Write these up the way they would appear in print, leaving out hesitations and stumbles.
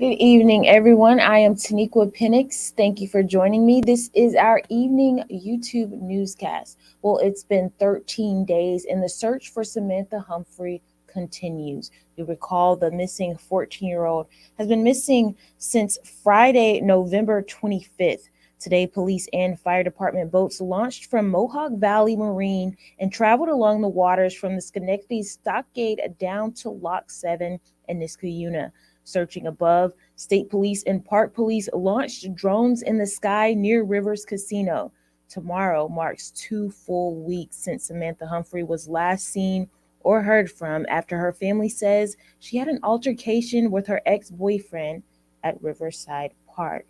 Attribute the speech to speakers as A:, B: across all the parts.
A: Good evening, everyone. I am Taniqua Penix. Thank you for joining me. This is our evening YouTube newscast. Well, it's been 13 days, and the search for Samantha Humphrey continues. You recall the missing 14-year-old has been missing since Friday, November 25th. Today, police and fire department boats launched from Mohawk Valley Marine and traveled along the waters from the Schenectady Stockade down to Lock 7 in Niskayuna. Searching above, state police and park police launched drones in the sky near Rivers Casino. Tomorrow marks 2 full weeks since Samantha Humphrey was last seen or heard from after her family says she had an altercation with her ex-boyfriend at Riverside Park.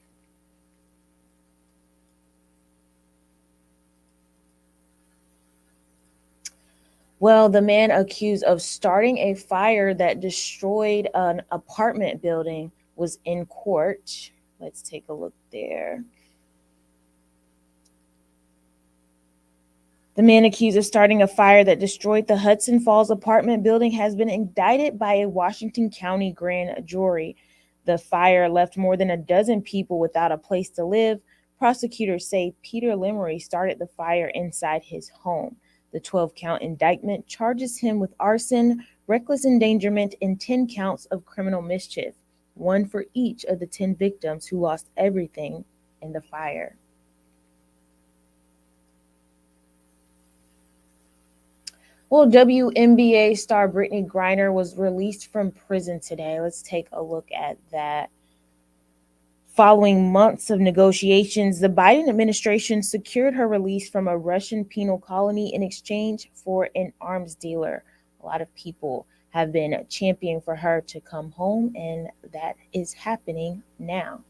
A: Well, the man accused of starting a fire that destroyed an apartment building was in court. Let's take a look there. The man accused of starting a fire that destroyed the Hudson Falls apartment building has been indicted by a Washington County grand jury. The fire left more than a dozen people without a place to live. Prosecutors say Peter Lemery started the fire inside his home. The 12-count indictment charges him with arson, reckless endangerment, and 10 counts of criminal mischief, one for each of the 10 victims who lost everything in the fire. Well, WNBA star Brittany Griner was released from prison today. Let's take a look at that. Following months of negotiations, the Biden administration secured her release from a Russian penal colony in exchange for an arms dealer. A lot of people have been championing for her to come home, and that is happening now.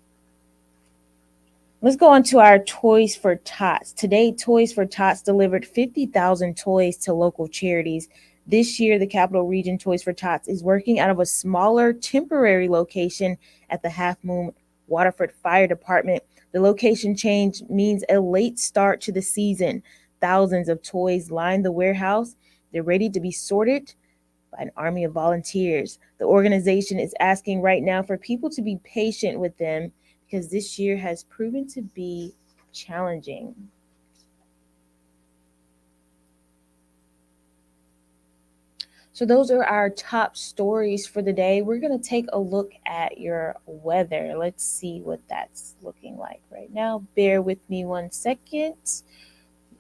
A: Let's go on to our Toys for Tots. Today, Toys for Tots delivered 50,000 toys to local charities. This year, the Capital Region Toys for Tots is working out of a smaller temporary location at the Half Moon Waterford Fire Department. The location change means a late start to the season. Thousands of toys line the warehouse. They're ready to be sorted by an army of volunteers. The organization is asking right now for people to be patient with them because this year has proven to be challenging. So those are our top stories for the day. We're going to take a look at your weather. Let's see what that's looking like right now. Bear with me 1 second.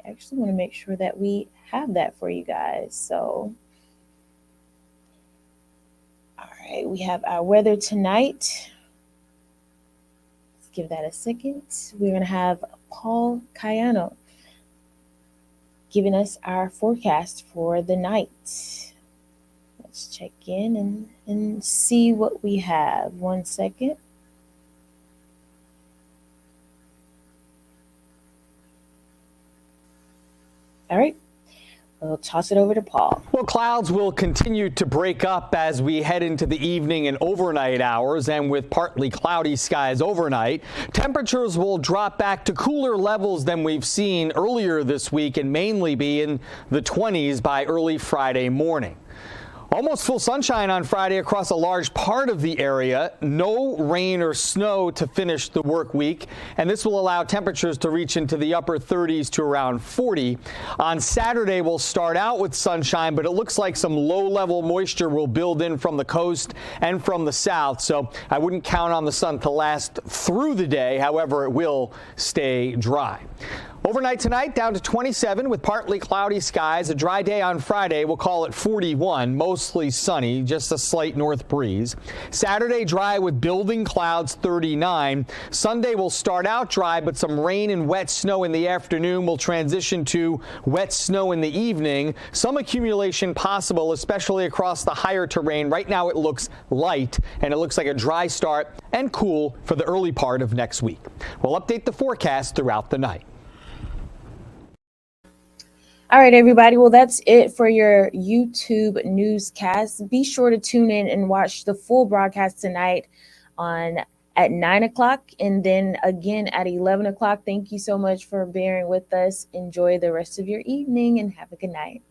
A: I actually want to make sure that we have that for you guys. So, all right, we have our weather tonight. Let's give that a second. We're going to have Paul Cayano giving us our forecast for the night. Let's check in and see what we have. 1 second. All right. We'll toss it over to Paul.
B: Well, clouds will continue to break up as we head into the evening and overnight hours, and with partly cloudy skies overnight, temperatures will drop back to cooler levels than we've seen earlier this week and mainly be in the 20s by early Friday morning. Almost full sunshine on Friday across a large part of the area. No rain or snow to finish the work week, and this will allow temperatures to reach into the upper 30s to around 40. On Saturday, we'll start out with sunshine, but it looks like some low-level moisture will build in from the coast and from the south, so I wouldn't count on the sun to last through the day. However, it will stay dry. Overnight tonight, down to 27 with partly cloudy skies. A dry day on Friday. We'll call it 41, mostly sunny, just a slight north breeze. Saturday, dry with building clouds, 39. Sunday will start out dry, but some rain and wet snow in the afternoon will transition to wet snow in the evening. Some accumulation possible, especially across the higher terrain. Right now, it looks light, and it looks like a dry start and cool for the early part of next week. We'll update the forecast throughout the night.
A: All right, everybody. Well, that's it for your YouTube newscast. Be sure to tune in and watch the full broadcast tonight at 9 o'clock and then again at 11 o'clock. Thank you so much for bearing with us. Enjoy the rest of your evening and have a good night.